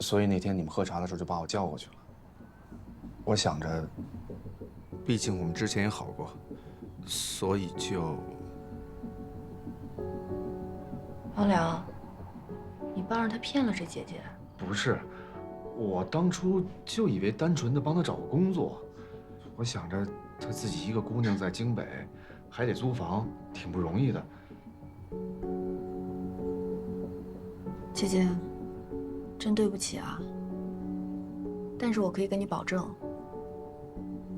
所以那天你们喝茶的时候就把我叫过去了。我想着，毕竟我们之前也好过，所以就……王良，你帮着他骗了这姐姐？不是，我当初就以为单纯的帮她找个工作。我想着，她自己一个姑娘在京北，还得租房，挺不容易的。姐姐，真对不起啊。但是我可以跟你保证，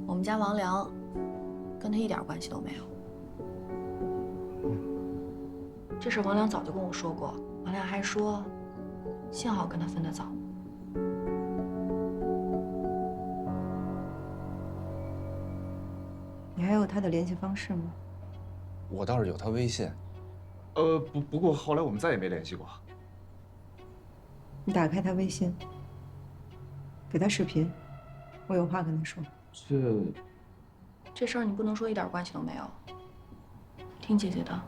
我们家王良跟他一点关系都没有。这事王良早就跟我说过，王良还说，幸好跟他分得早。你还有他的联系方式吗？我倒是有她微信，不过后来我们再也没联系过。你打开他微信，给他视频，我有话跟他说。这事儿你不能说一点关系都没有。听姐姐的。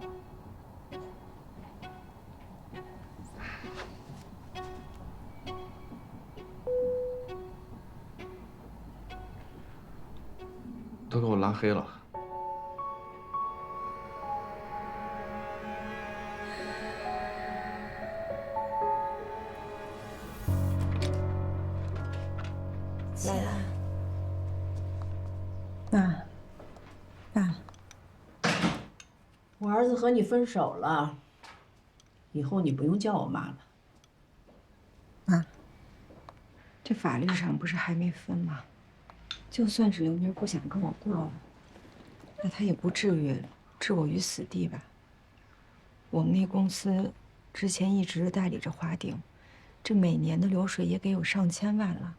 都给我拉黑了。来来，爸，爸，我儿子和你分手了，以后你不用叫我妈了。妈，这法律上不是还没分吗？就算是刘明不想跟我过了，那他也不至于置我于死地吧？我们那公司之前一直代理着华鼎，这每年的流水也给有上千万了，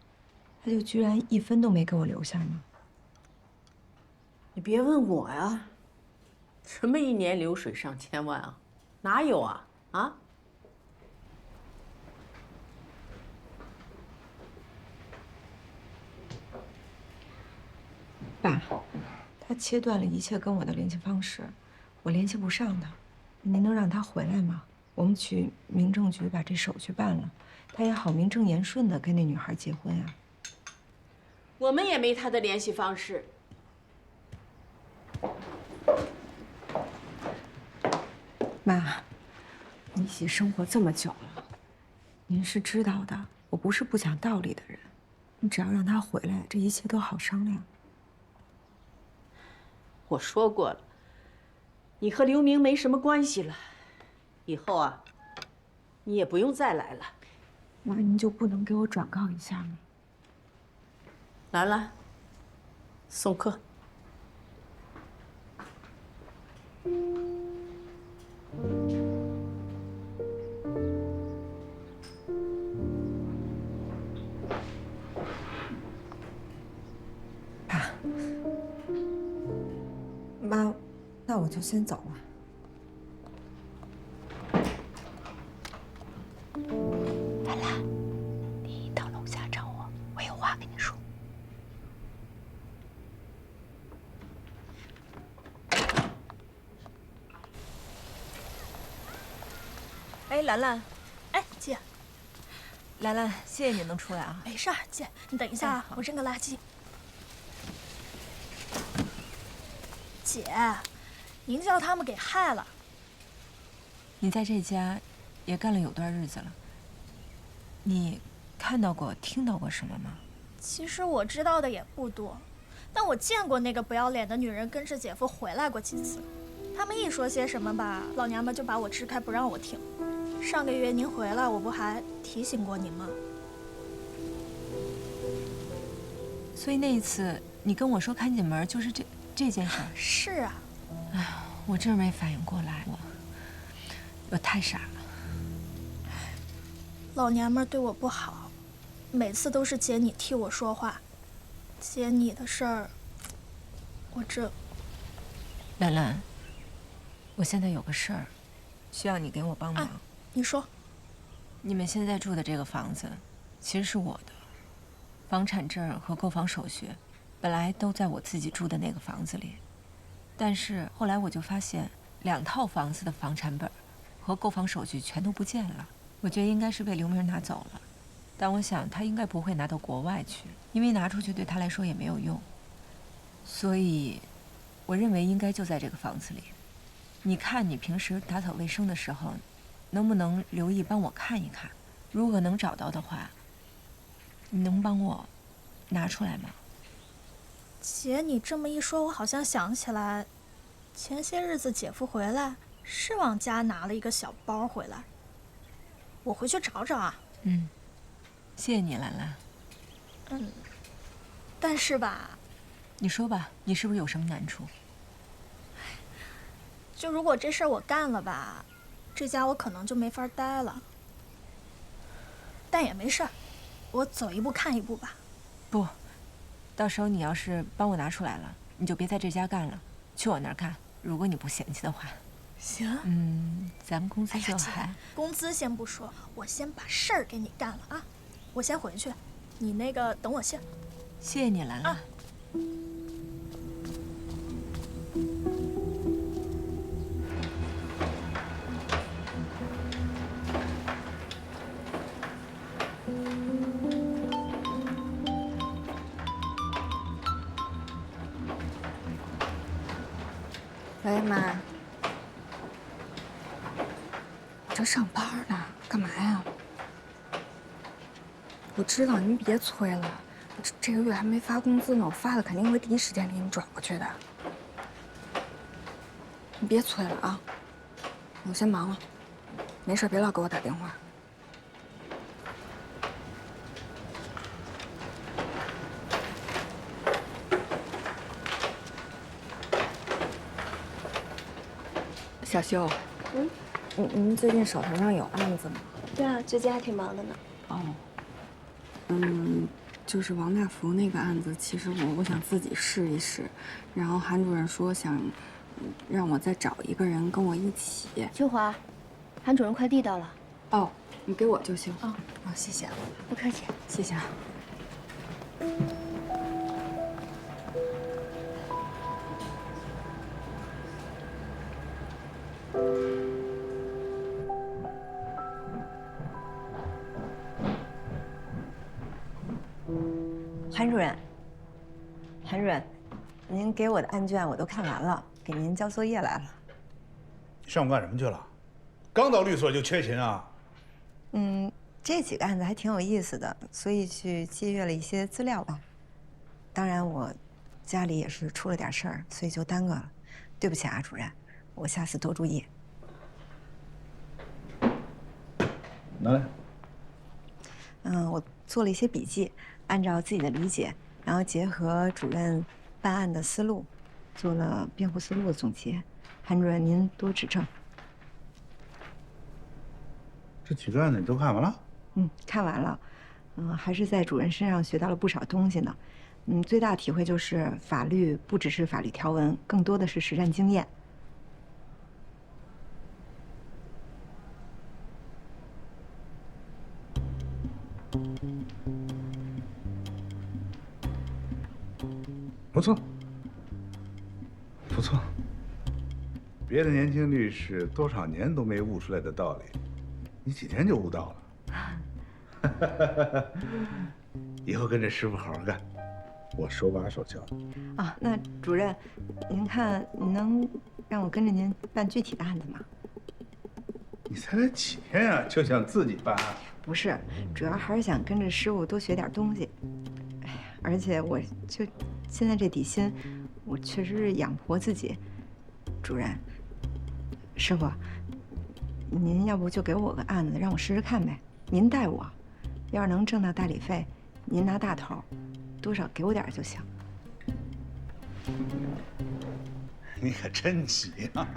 他就居然一分都没给我留下吗？你别问我呀，什么一年流水上千万啊？哪有啊？啊？爸，他切断了一切跟我的联系方式，我联系不上他。您能让他回来吗？我们去民政局把这手续办了，他也好名正言顺的跟那女孩结婚啊。我们也没他的联系方式。妈，你一起生活这么久了，您是知道的，我不是不讲道理的人。你只要让他回来，这一切都好商量。我说过了，你和刘明没什么关系了，以后啊，你也不用再来了。妈，您就不能给我转告一下吗？兰兰，送客。爸，妈，那我就先走了。兰兰，你到楼下找我，我有话跟你说。哎，兰兰，哎，姐，兰兰，谢谢你能出来啊。没事儿，姐，你等一下啊，好我扔个垃圾。姐，您叫他们给害了。你在这家也干了有段日子了，你看到过、听到过什么吗？其实我知道的也不多，但我见过那个不要脸的女人跟着姐夫回来过几次。他们一说些什么吧，老娘们就把我支开，不让我听。上个月您回来，我不还提醒过您吗？所以那一次你跟我说看紧门，就是这件事儿。是啊。哎呀，我真是没反应过来，我太傻了。老娘们对我不好，每次都是姐你替我说话。姐你的事儿，我这……兰兰，我现在有个事儿，需要你给我帮忙。你说。你们现在住的这个房子，其实是我的，房产证和购房手续，本来都在我自己住的那个房子里，但是后来我就发现2套房子的房产本和购房手续全都不见了，我觉得应该是被刘明拿走了。但我想他应该不会拿到国外去，因为拿出去对他来说也没有用。所以，我认为应该就在这个房子里。你看，你平时打扫卫生的时候，能不能留意帮我看一看？如果能找到的话，你能帮我拿出来吗？姐，你这么一说，我好像想起来，前些日子姐夫回来是往家拿了一个小包回来，我回去找找啊。嗯，谢谢你，兰兰。但是吧，你说吧，你是不是有什么难处？就如果这事儿我干了吧，这家我可能就没法待了。但也没事儿，我走一步看一步吧。不，到时候你要是帮我拿出来了，你就别在这家干了，去我那儿干。如果你不嫌弃的话。行。咱们公司就还……工资先不说，我先把事儿给你干了啊！我先回去，你那个等我信。谢谢你，兰兰。喂，妈，我这上班呢，干嘛呀？我知道您别催了，这个月还没发工资呢，我发了肯定会第一时间给你转过去的。你别催了啊，我先忙了，没事别老给我打电话。小秀，您最近手头上有案子吗？对啊，最近还挺忙的呢。哦，就是王大福那个案子，其实我想自己试一试，然后韩主任说想让我再找一个人跟我一起。秋华，韩主任快递到了。哦，你给我就行。哦，谢谢，不客气，谢谢啊。韩主任，韩主任，您给我的案卷我都看完了，给您交作业来了。上午干什么去了？刚到律所就缺勤啊？这几个案子还挺有意思的，所以去借阅了一些资料吧。当然，我家里也是出了点事儿，所以就耽搁了。对不起啊，主任，我下次多注意。拿来。我做了一些笔记，按照自己的理解，然后结合主任办案的思路，做了辩护思路的总结。韩主任，您多指正。这几个案子你都看完了？看完了。还是在主任身上学到了不少东西呢。最大的体会就是法律不只是法律条文，更多的是实战经验。不错，不错。别的年轻律师多少年都没悟出来的道理，你几天就悟到了。以后跟着师傅好好干，我手把手教你。啊，那主任，您看，你能让我跟着您办具体的案子吗？你才来几天啊，就想自己办案？不是，主要还是想跟着师傅多学点东西。哎呀，而且我就现在这底薪，我确实是养不活自己。主任，师傅，您要不就给我个案子，让我试试看呗？您带我，要是能挣到代理费，您拿大头，多少给我点就行。你可真急啊！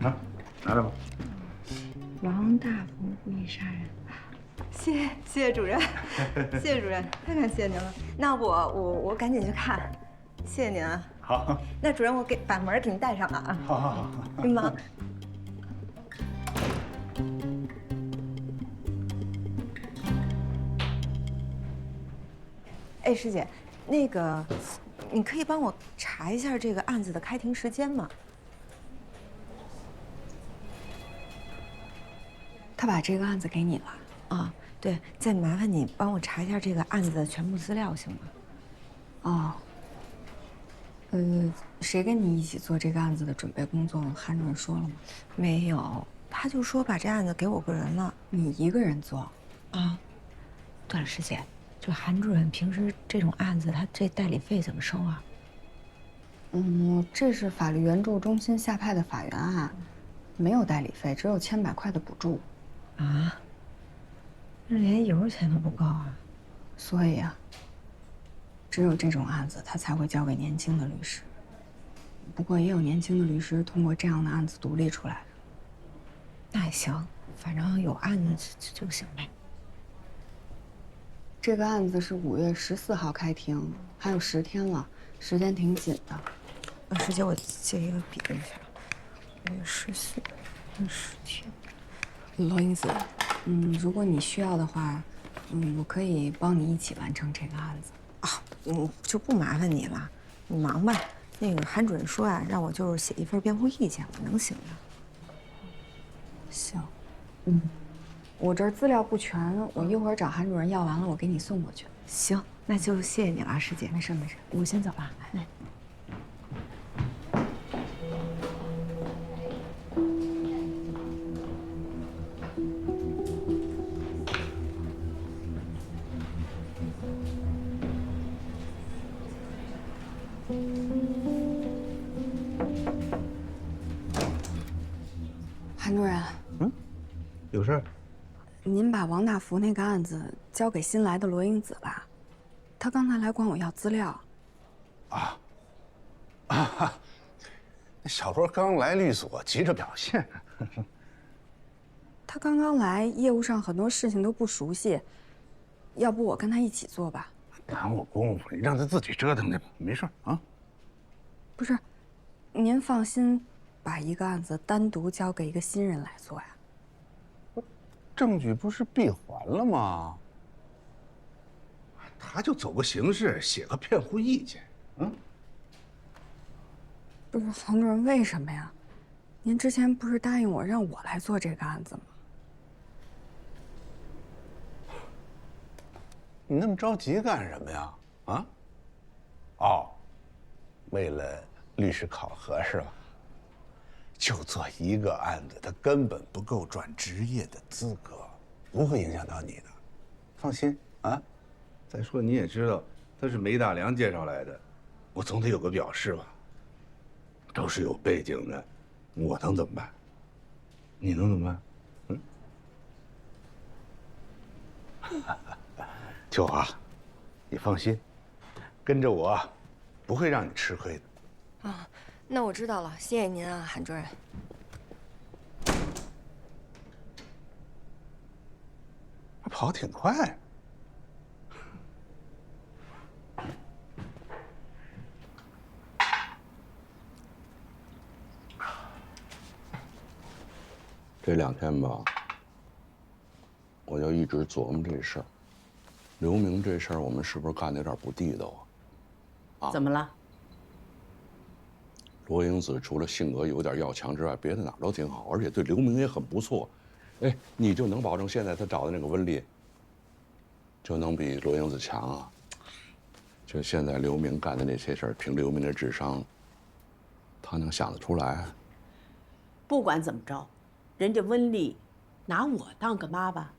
啊，拿着吧。王大福故意杀人。谢谢主任，谢谢主任，太感谢您了。那我赶紧去看，谢谢您啊。好。那主任，我把门给您带上了啊。好好好。您忙。哎，师姐，那个，你可以帮我查一下这个案子的开庭时间吗？他把这个案子给你了。啊，对，再麻烦你帮我查一下这个案子的全部资料，行吗？哦。谁跟你一起做这个案子的准备工作？韩主任说了吗？没有，他就说把这案子给我个人了。你一个人做？啊，对了，师姐，就韩主任平时这种案子，他这代理费怎么收啊？这是法律援助中心下派的法援案，没有代理费，只有1100块的补助。啊？那连油钱都不够啊！所以啊，只有这种案子他才会交给年轻的律师。不过也有年轻的律师通过这样的案子独立出来的。那也行，反正有案子就行呗。这个案子是5月14号开庭，还有10天了，时间挺紧的。师姐，我借一个笔一下。5月14，10天。罗英子，如果你需要的话，我可以帮你一起完成这个案子。啊，就不麻烦你了，你忙吧。那个韩主任说啊，让我就是写一份辩护意见，我能行的。行，我这儿资料不全，我一会儿找韩主任要完了，我给你送过去。行，那就谢谢你了，师姐。没事没事，我先走了。哎。韩主任，有事儿？您把王大福那个案子交给新来的罗英子吧，他刚才来管我要资料。那小罗刚来律所，急着表现。他刚刚来，业务上很多事情都不熟悉，要不我跟他一起做吧？耽误功夫，你让他自己折腾去吧，没事啊。不是，您放心，把一个案子单独交给一个新人来做呀？证据不是闭环了吗？他就走个形式，写个辩护意见。不是，韩主任，为什么呀？您之前不是答应我让我来做这个案子吗？你那么着急干什么呀？啊？哦，为了律师考核是吧？就做一个案子，他根本不够转职业的资格，不会影响到你的，放心啊。再说你也知道，他是梅大良介绍来的，我总得有个表示吧。都是有背景的，我能怎么办？你能怎么办？秋华，你放心，跟着我，不会让你吃亏的。啊，那我知道了，谢谢您啊，韩主任。跑挺快。这2天吧，我就一直琢磨这事儿。刘明这事儿，我们是不是干的有点不地道啊？怎么了？罗英子除了性格有点要强之外，别的哪儿都挺好，而且对刘明也很不错。哎，你就能保证现在他找的那个温丽，就能比罗英子强啊？就现在刘明干的那些事儿，凭刘明的智商，他能想得出来？不管怎么着，人家温丽拿我当个妈吧。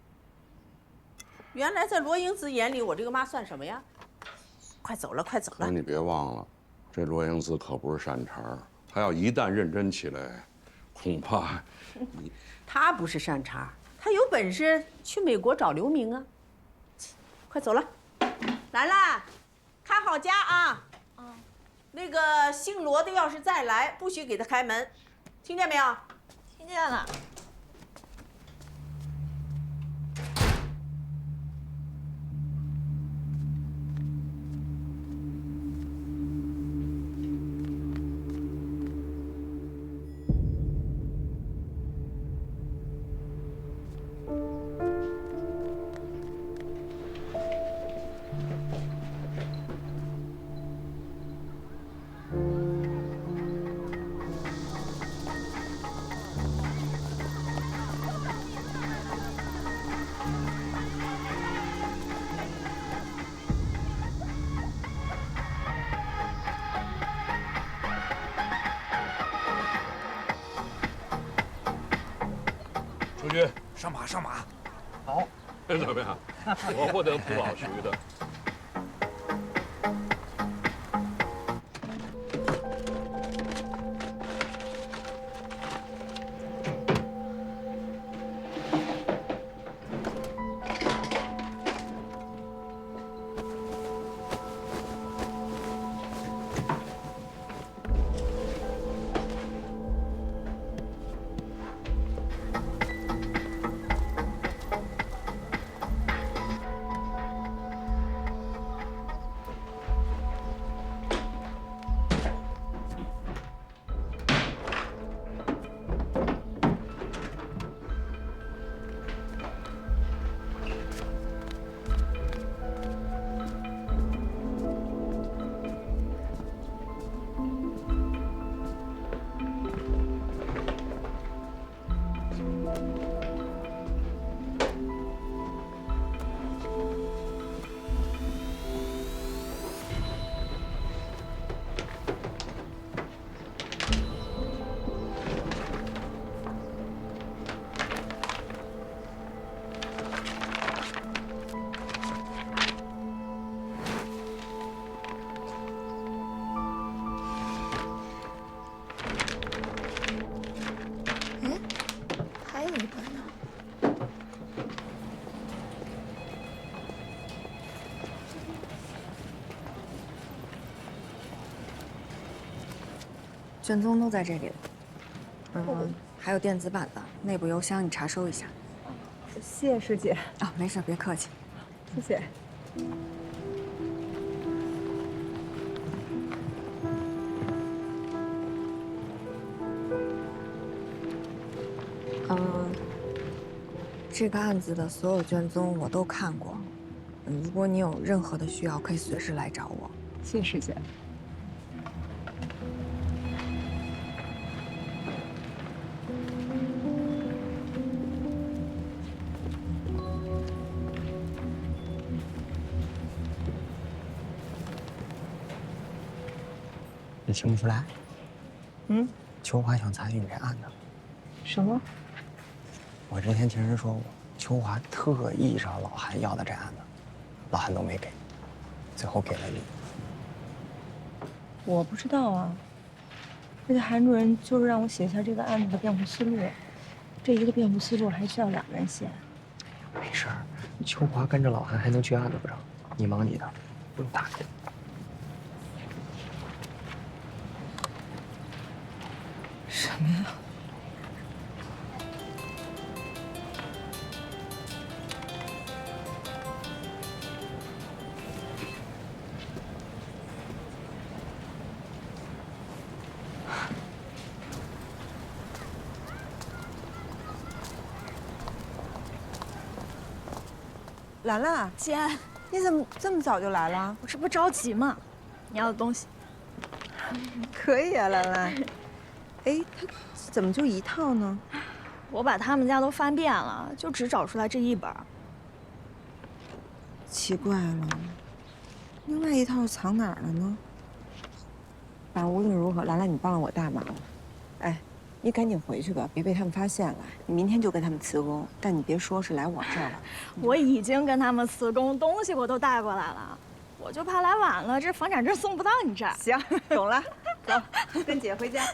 原来在罗英子眼里，我这个妈算什么呀？快走了，快走了！可你别忘了，这罗英子可不是善茬，她要一旦认真起来，恐怕你……她不是善茬，她有本事去美国找刘明啊！快走了，来啦，看好家啊！那个姓罗的要是再来，不许给他开门，听见没有？听见了。书记，上马上马。好，怎么样？我不能不老徐的。还有一个呢。卷宗都在这里了，还有电子版的，内部邮箱你查收一下。谢谢师姐。啊，没事，别客气。谢谢。这个案子的所有卷宗我都看过，如果你有任何的需要，可以随时来找我。谢谢师姐。你听不出来？嗯，秋华想参与这案子。什么？我之前听人说过，秋华特意找老韩要的这案子，老韩都没给，最后给了你。我不知道啊。而且韩主任就是让我写下这个案子的辩护思路，这一个辩护思路还需要2个人写。没事儿，秋华跟着老韩还能去案子不成？你忙你的，不用打开。什么呀？兰兰，姐，你怎么这么早就来了？我这不着急吗？你要的东西。可以啊，兰兰。哎，他怎么就一套呢？我把他们家都翻遍了，就只找出来这一本。奇怪了，另外一套藏哪儿了呢？反正无论如何，兰兰，你帮了我大忙了。哎，你赶紧回去吧，别被他们发现了。你明天就跟他们辞工，但你别说是来我这儿了。我已经跟他们辞工，东西我都带过来了，我就怕来晚了，这房产证送不到你这儿。行，懂了，走，跟姐回家。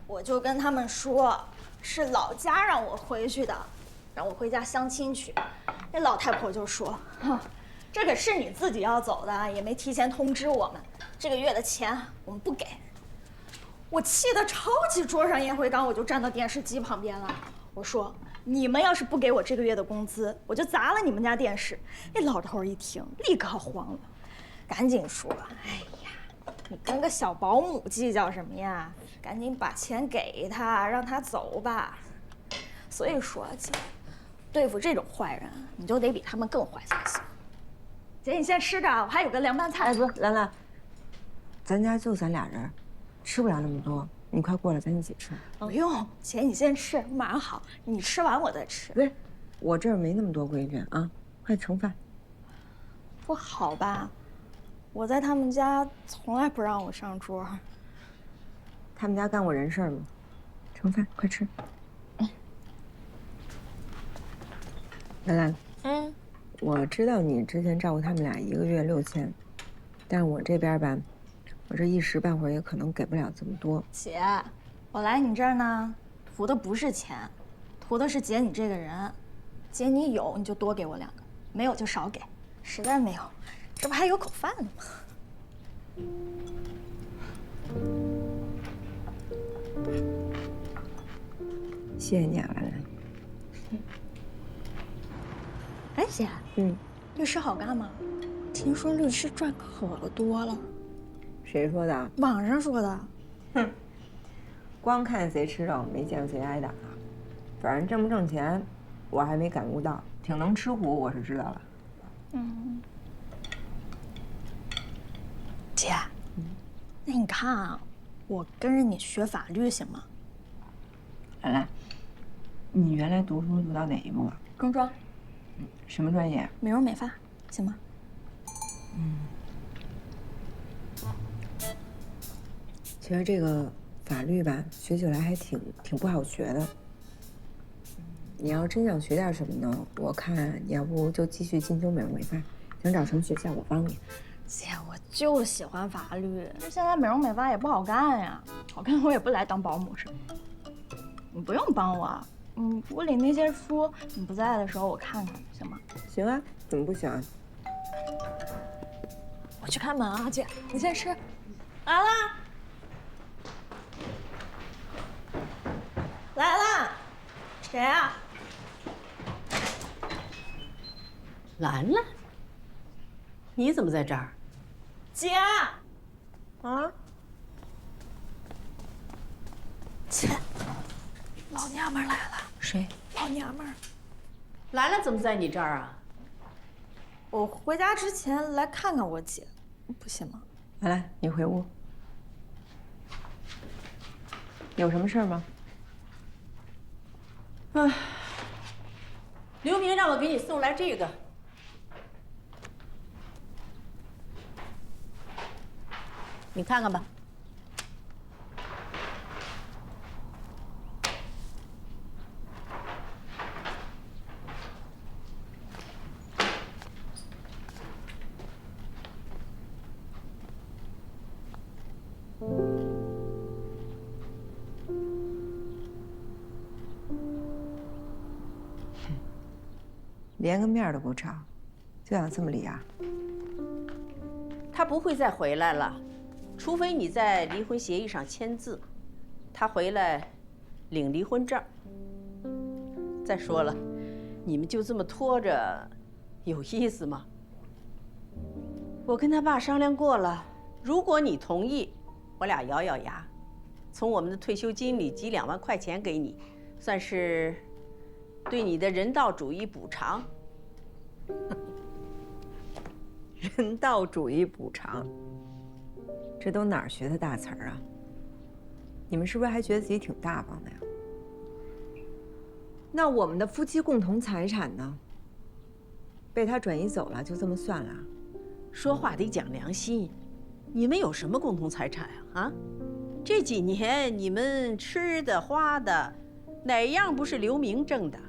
我就跟他们说，是老家让我回去的，让我回家相亲去。那老太婆就说：“哼，这可是你自己要走的，也没提前通知我们，这个月的钱我们不给。”我气得抄起桌上烟灰缸，我就站到电视机旁边了。我说：“你们要是不给我这个月的工资，我就砸了你们家电视。”那老头一听，立刻慌了，赶紧说：“哎呀，你跟个小保姆计较什么呀？赶紧把钱给他，让他走吧。”所以说，姐，对付这种坏人，你就得比他们更坏才行。姐，你先吃着，我还有个凉拌菜。哎，不，兰兰，咱家就咱俩人，吃不了那么多，你快过来，咱一起吃。不用，姐你先吃，马上好。你吃完我再吃。不是，我这儿没那么多规矩啊，快盛饭。不好吧？我在他们家从来不让我上桌。他们家干过人事吗？盛饭，快吃。兰兰，嗯，我知道你之前照顾他们俩1个月6000，但是我这边吧，我这一时半会儿也可能给不了这么多。姐，我来你这儿呢，图的不是钱，图的是姐你这个人。姐你有你就多给我2个，没有就少给，实在没有，这不还有口饭呢吗？谢谢你啊，兰兰。哎，姐，律师好干吗？听说律师赚可多了，谁说的？网上说的。光看谁吃肉，没见过谁挨打。反正挣不挣钱，我还没感悟到。挺能吃苦，我是知道了。姐，那你看啊，我跟着你学法律行吗？兰兰，你原来读书读到哪一步啊？中专，什么专业？美容美发，行吗？其实这个法律吧，学起来还挺不好学的。你要真想学点什么呢？我看你要不就继续进修美容美发，想找什么学校我帮你。姐，我就喜欢法律，这现在美容美发也不好干呀，好干我也不来当保姆是吧？你不用帮我，屋里那些书，你不在的时候我看看，行吗？行啊，怎么不行啊？我去开门啊，姐，你先吃。来啦，来啦，谁啊？兰兰，你怎么在这儿？姐，啊？姐，老娘们来了。谁？老娘们儿。兰兰怎么在你这儿啊？我回家之前来看看我姐，不行吗？兰兰，你回屋。有什么事儿吗？刘明让我给你送来这个。你看看吧。连个面都不吵，就想这么离啊？他不会再回来了，除非你在离婚协议上签字，他回来领离婚证。再说了，你们就这么拖着，有意思吗？我跟他爸商量过了，如果你同意，我俩咬咬牙，从我们的退休金里挤2万块钱给你，算是对你的人道主义补偿。人道主义补偿，这都哪儿学的大词儿啊？你们是不是还觉得自己挺大方的呀？那我们的夫妻共同财产呢？被他转移走了，就这么算了？说话得讲良心，你们有什么共同财产呀？啊，这几年你们吃的花的，哪样不是刘明挣的？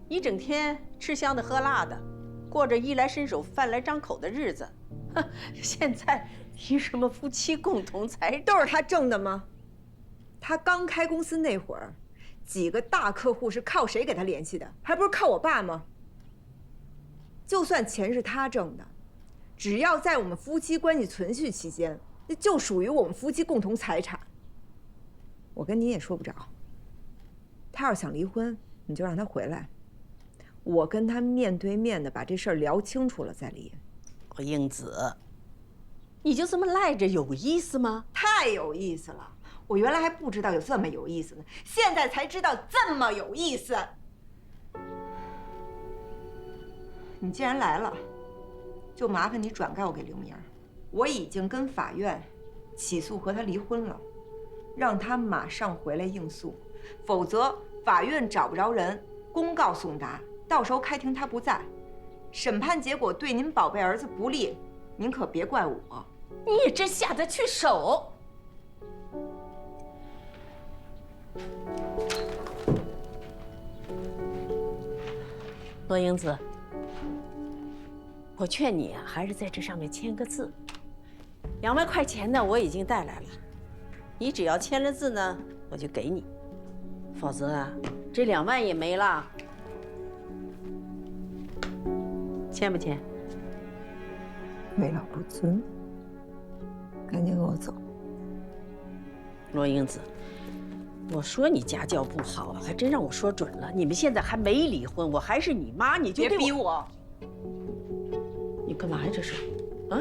你整天吃香的喝辣的，过着衣来伸手饭来张口的日子，现在提什么夫妻共同财产？都是他挣的吗？他刚开公司那会儿，几个大客户是靠谁给他联系的？还不是靠我爸吗？就算钱是他挣的，只要在我们夫妻关系存续期间，那就属于我们夫妻共同财产。我跟你也说不着。他要是想离婚，你就让他回来，我跟他面对面的把这事儿聊清楚了再离。我英子，你就这么赖着有意思吗？太有意思了！我原来还不知道有这么有意思呢，现在才知道这么有意思。你既然来了，就麻烦你转告给刘明，我已经跟法院起诉和他离婚了，让他马上回来应诉，否则法院找不着人，公告送达，到时候开庭他不在，审判结果对您宝贝儿子不利，您可别怪我。你也真下得去手。罗英子，我劝你啊，还是在这上面签个字。2万块钱呢，我已经带来了，你只要签了字呢，我就给你，否则啊，这2万也没了。签不签？为老不尊，赶紧给我走。罗英子，我说你家教不好啊，还真让我说准了。你们现在还没离婚，我还是你妈，你就别逼我。你干嘛呀？这是，啊？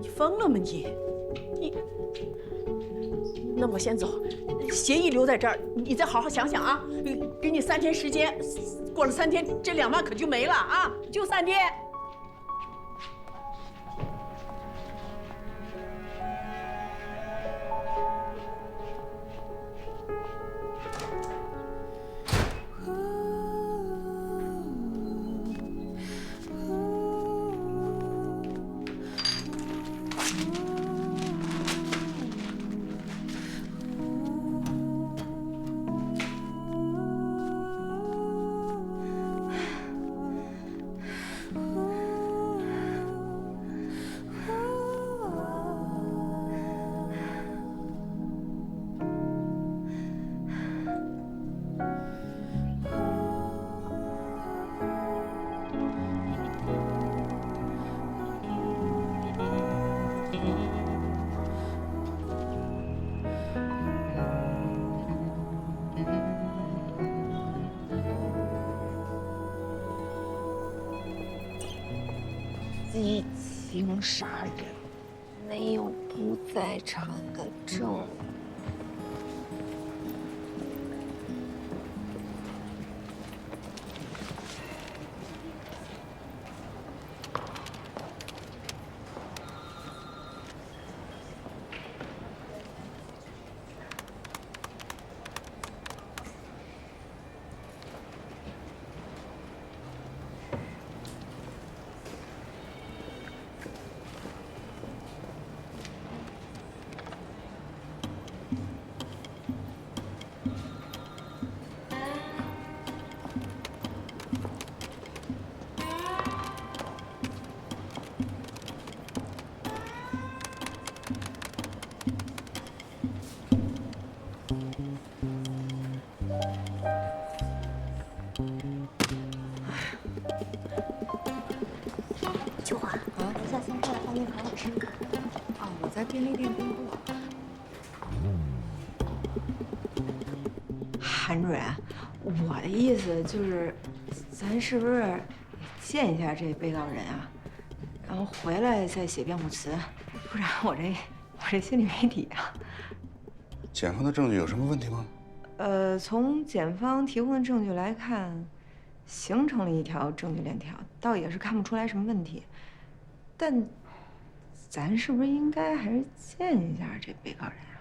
你疯了吗你？那我先走，协议留在这儿，你再好好想想啊。给你3天时间，过了3天，这2万可就没了啊！就3天。激情杀人，没有不在场的证人。秋华，楼下新开的饭店很好吃。哦，我在便利店订货。韩主任，我的意思就是，咱是不是见一下这被告人啊？然后回来再写辩护词，不然我这心里没底啊。检方的证据有什么问题吗？从检方提供的证据来看，形成了一条证据链条，倒也是看不出来什么问题。但咱是不是应该还是见一下这被告人啊？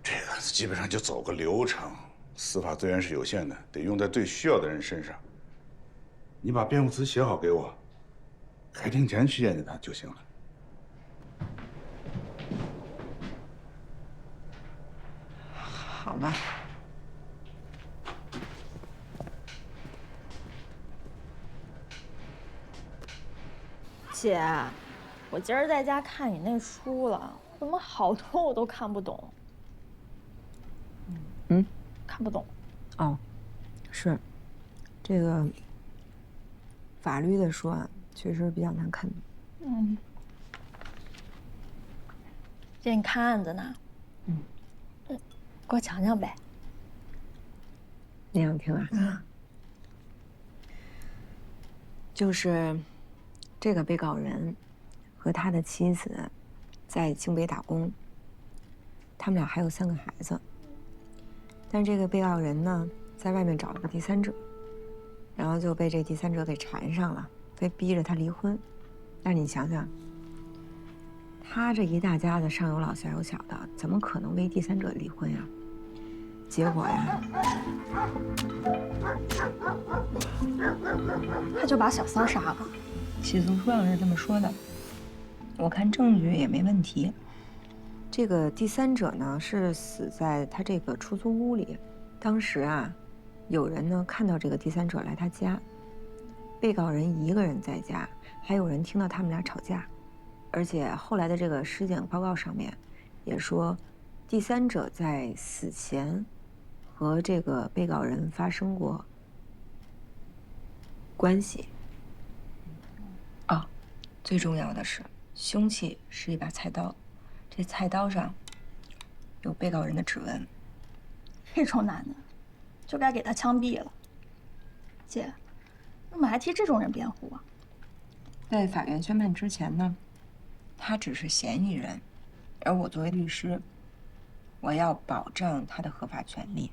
这个案子基本上就走个流程，司法资源是有限的，得用在最需要的人身上。你把辩护词写好给我，开庭前去见见他就行了。好吧。姐，我今儿在家看你那书了，怎么好多我都看不懂。看不懂。哦，是，这个法律的书啊，确实比较难看懂。姐，你看案子呢？给我讲讲呗。你想听啊？就是这个被告人和他的妻子在京北打工，他们俩还有3个孩子。但这个被告人呢，在外面找了个第三者，然后就被这第三者给缠上了，非逼着他离婚。但是你想想，他这一大家子上有老下有小的，怎么可能为第三者离婚呀？结果呀，他就把小三杀了。起诉书上是这么说的，我看证据也没问题。这个第三者呢，是死在他这个出租屋里。当时啊，有人呢看到这个第三者来他家，被告人一个人在家，还有人听到他们俩吵架，而且后来的这个尸检报告上面也说，第三者在死前和这个被告人发生过关系。哦，最重要的是，凶器是一把菜刀，这菜刀上有被告人的指纹。这种男的，就该给他枪毙了。姐，你怎么还替这种人辩护啊？在法院宣判之前呢，他只是嫌疑人，而我作为律师，我要保障他的合法权利，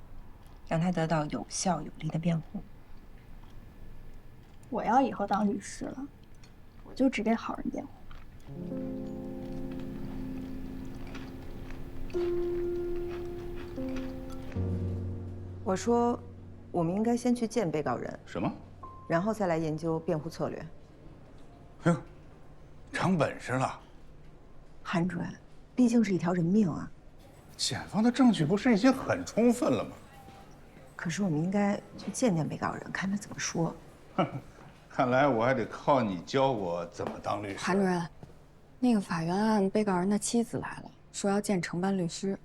让他得到有效有力的辩护。我要以后当律师了，我就只给好人辩护。我说，我们应该先去见被告人，什么？然后再来研究辩护策略。哎呦，长本事了！韩主任，毕竟是一条人命啊。检方的证据不是已经很充分了吗？可是我们应该去见见被告人，看他怎么说。看来我还得靠你教我怎么当律师。韩主任，那个法院案被告人的妻子来了，说要见承办律师。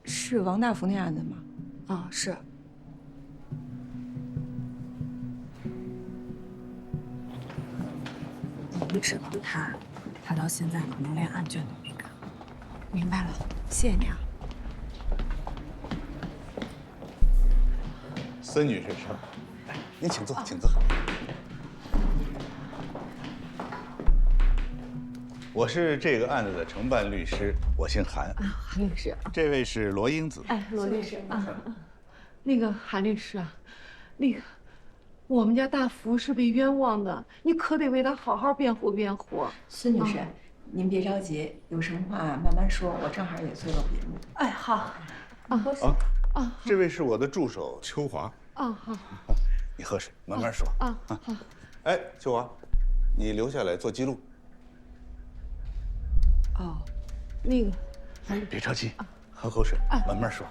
是王大福那案子吗？啊，是。你指望他到现在可能连案卷都没看。明白了，谢谢你啊。孙女士是吧？来，您请坐，请坐。我是这个案子的承办律师，我姓韩。韩律师。这位是罗英子。哎，罗律师啊，那个韩律师啊，那个我们家大福是被冤枉的，你可得为他好好辩护辩护。孙女士，您别着急，有什么话慢慢说，我正好也做个笔录。哎，好。这位是我的助手秋华。好。你喝水，慢慢说。好。哎，秋华，你留下来做记录。哦，那个，别着急，喝口水，慢慢说。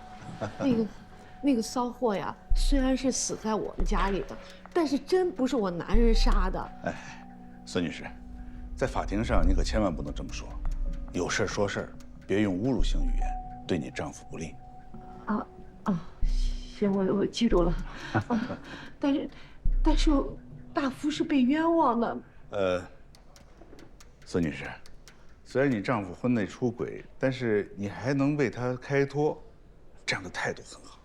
那个骚货呀，虽然是死在我们家里的，但是真不是我男人杀的。哎，孙女士，在法庭上你可千万不能这么说，有事说事，别用侮辱性语言，对你丈夫不利。行，我记住了。但是大福是被冤枉的。孙女士，虽然你丈夫婚内出轨，但是你还能为他开脱，这样的态度很好。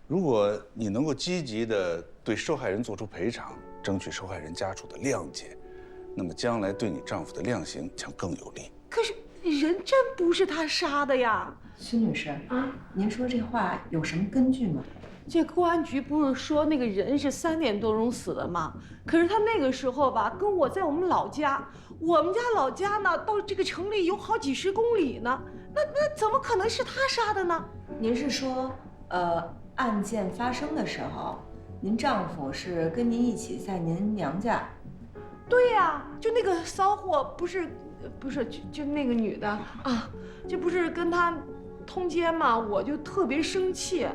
如果你能够积极地对受害人做出赔偿，争取受害人家属的谅解，那么将来对你丈夫的量刑将更有利。可是人真不是他杀的呀。孙女士，您说这话有什么根据吗？这公安局不是说那个人是3点多钟死的吗？可是他那个时候吧，跟我在我们老家，我们家老家呢到这个城里有好几10公里呢，那怎么可能是他杀的呢？您是说，案件发生的时候，您丈夫是跟您一起在您娘家？对呀，就那个骚货不是就那个女的啊，这不是跟他通奸嘛，我就特别生气。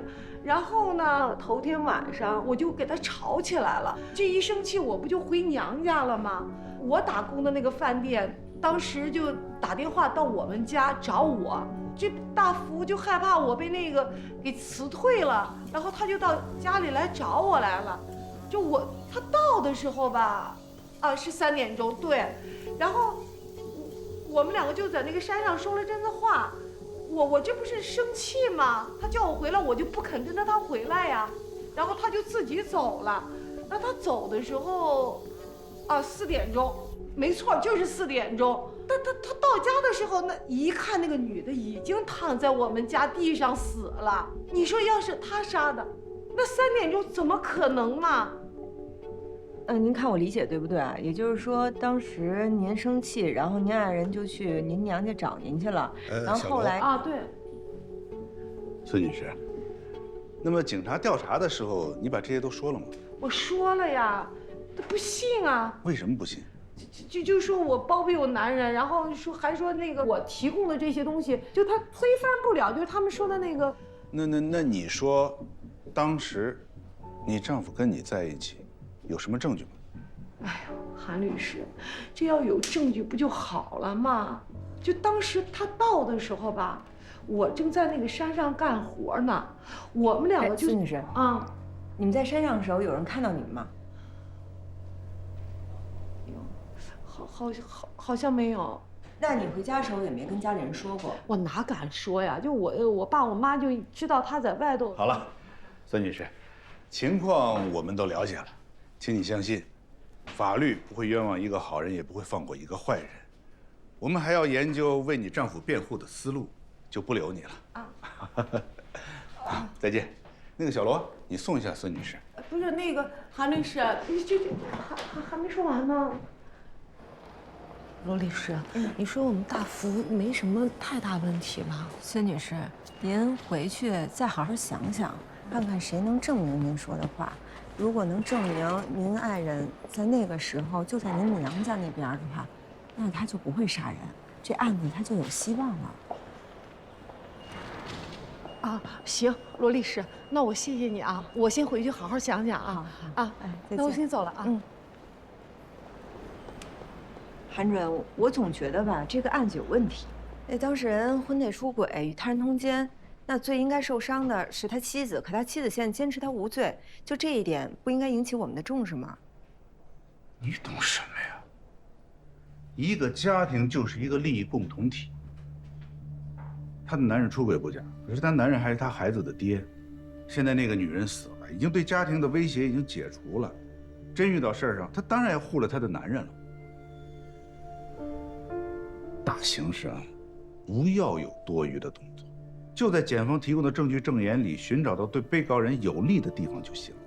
然后呢，头天晚上我就给他吵起来了。这一生气，我不就回娘家了吗？我打工的那个饭店，当时就打电话到我们家找我。这大福就害怕我被那个给辞退了，然后他就到家里来找我来了。他到的时候吧，是3点钟，对。然后我们2个就在那个山上说了阵子话。我这不是生气吗？他叫我回来，我就不肯跟着他回来呀。然后他就自己走了。那他走的时候，4点钟，没错，就是4点钟。他到家的时候，那一看那个女的已经躺在我们家地上死了。你说要是他杀的，那3点钟怎么可能嘛？您看我理解对不对啊？也就是说，当时您生气，然后您爱人就去您娘家找您去了，然后后来对。孙女士，那么警察调查的时候，你把这些都说了吗？我说了呀，他不信啊。为什么不信？就说我包庇我男人，然后还说那个我提供的这些东西，就他推翻不了，就是他们说的那个。那你说，当时你丈夫跟你在一起，有什么证据吗？哎呦，韩律师，这要有证据不就好了吗？就当时他到的时候吧，我正在那个山上干活呢，我们两个就孙女士啊，你们在山上的时候，有人看到你们吗？好像没有。那你回家的时候也没跟家里人说过？我哪敢说呀？就我爸我妈就知道他在外头。好了，孙女士，情况我们都了解了，请你相信，法律不会冤枉一个好人，也不会放过一个坏人。我们还要研究为你丈夫辩护的思路，就不留你了。啊，再见。那个小罗，你送一下孙女士。不是那个韩律师，这还没说完呢。罗律师，你说我们大福没什么太大问题吧？孙女士，您回去再好好想想，看看谁能证明您说的话。如果能证明您爱人在那个时候就在您娘家那边的话，那他就不会杀人，这案子他就有希望了。啊，行，罗律师，那我谢谢你啊，我先回去好好想想啊。啊，那我先走了啊。韩准，我总觉得吧，这个案子有问题。那当事人婚内出轨与他人通奸，那最应该受伤的是他妻子，可他妻子现在坚持他无罪，就这一点不应该引起我们的重视吗？你懂什么呀？一个家庭就是一个利益共同体。她的男人出轨不假，可是她男人还是她孩子的爹。现在那个女人死了，已经对家庭的威胁已经解除了。真遇到事儿上，她当然要护了她的男人了。大刑事案，不要有多余的动作，就在检方提供的证据证言里寻找到对被告人有利的地方就行了。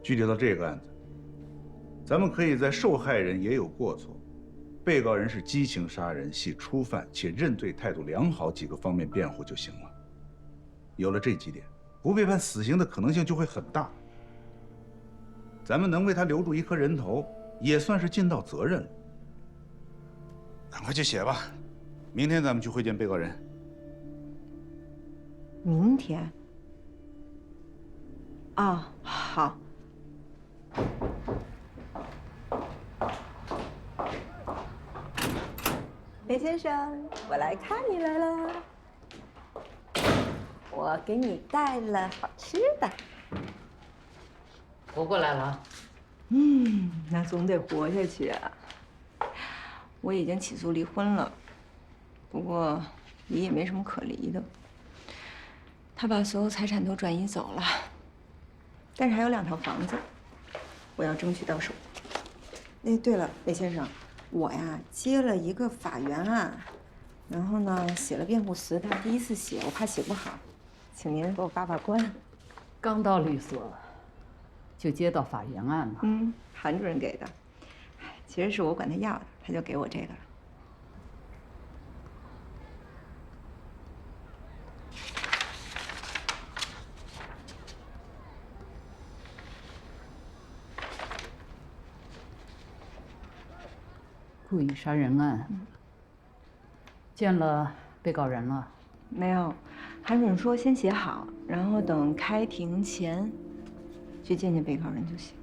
具体到这个案子，咱们可以在受害人也有过错，被告人是激情杀人，系初犯，且认罪态度良好几个方面辩护就行了。有了这几点，不被判死刑的可能性就会很大。咱们能为他留住一颗人头，也算是尽到责任了。赶快去写吧，明天咱们去会见被告人。明天？啊，好。裴先生，我来看你来了。我给你带了好吃的。活过来了。那总得活下去啊。我已经起诉离婚了，不过离也没什么可离的。他把所有财产都转移走了，但是还有2套房子，我要争取到手。哎，对了，雷先生，我呀接了一个法援案，然后呢写了辩护词，但第一次写，我怕写不好，请您给我把关。刚到律所，就接到法援案了。韩主任给的，其实是我管他要的，他就给我这个了。故意杀人案，见了被告人了？没有，韩主任说先写好，然后等开庭前去见见被告人就行。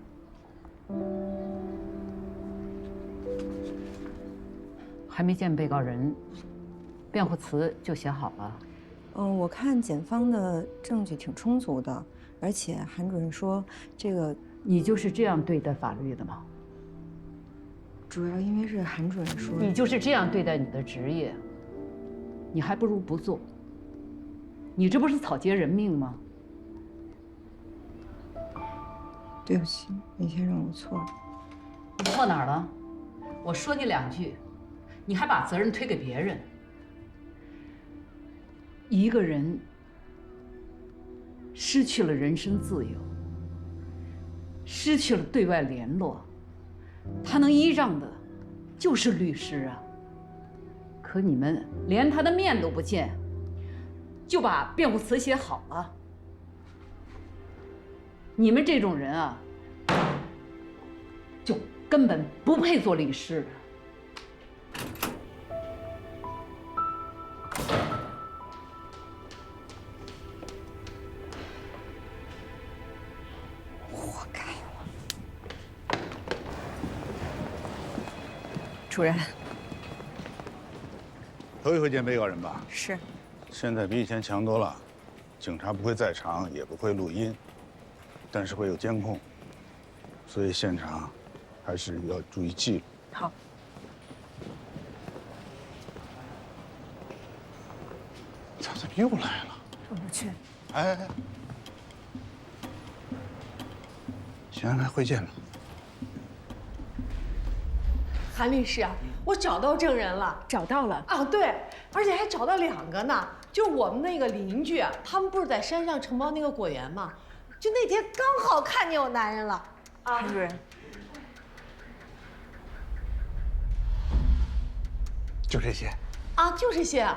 还没见被告人，辩护词就写好了？我看检方的证据挺充足的，而且韩主任说这个……你就是这样对待法律的吗？主要因为是韩主任说的。你就是这样对待你的职业，你还不如不做。你这不是草菅人命吗？对不起，李先生，我错了。你错哪儿了？我说你2句，你还把责任推给别人。一个人失去了人身自由，失去了对外联络，他能依仗的就是律师啊。可你们连他的面都不见，就把辩护词写好了。你们这种人啊，就根本不配做律师。主任。头一回见被告人吧？是。现在比以前强多了，警察不会在场，也不会录音，但是会有监控，所以现场还是要注意记录。好。怎么又来了？我不去。哎，先来会见吧。韩律师啊，我找到证人了。找到了啊？对，而且还找到2个呢。就我们那个邻居，他们不是在山上承包那个果园吗？就那天刚好看见有男人了。啊，韩主任。就这些。啊，就这些。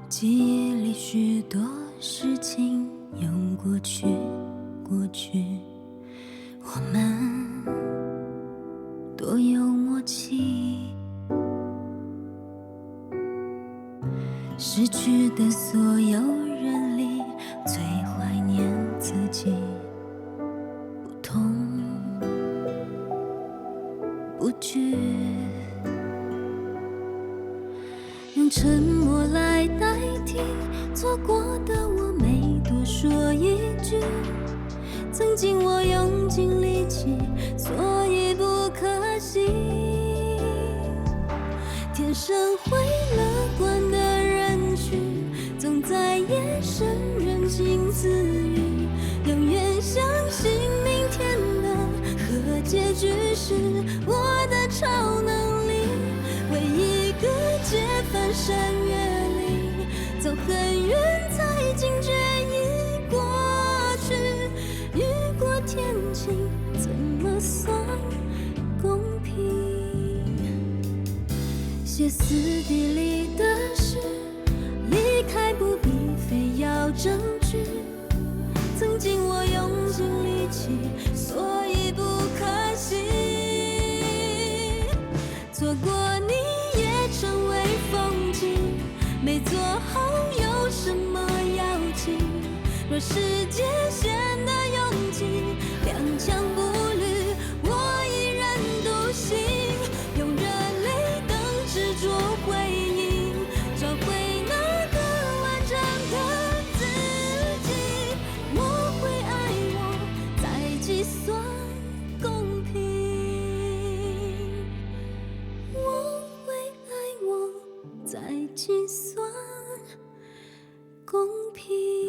记忆里许多事情又过去，我们多有默契。失去的所有人里，最怀念自己，不痛不惧。用沉默来代替错过的我，没多说一句。曾经我用尽力气，所以不可惜。天生会乐观的人群，总在夜深人静自语，永远相信明天的和结局是我的超能力。为一个解翻山越岭，走很远才惊觉已过去。雨过天晴，怎么算公平？歇斯底里的事，离开不必非要证据。曾经我用尽力气，所以不可惜。错过你也成为风景，没做好有什么要紧？若世界显得拥挤，踉跄步履，我依然独行，用热泪等执着回应，找回那个完整的自己。我会爱我，再计算公平。我会爱我，再计算公平。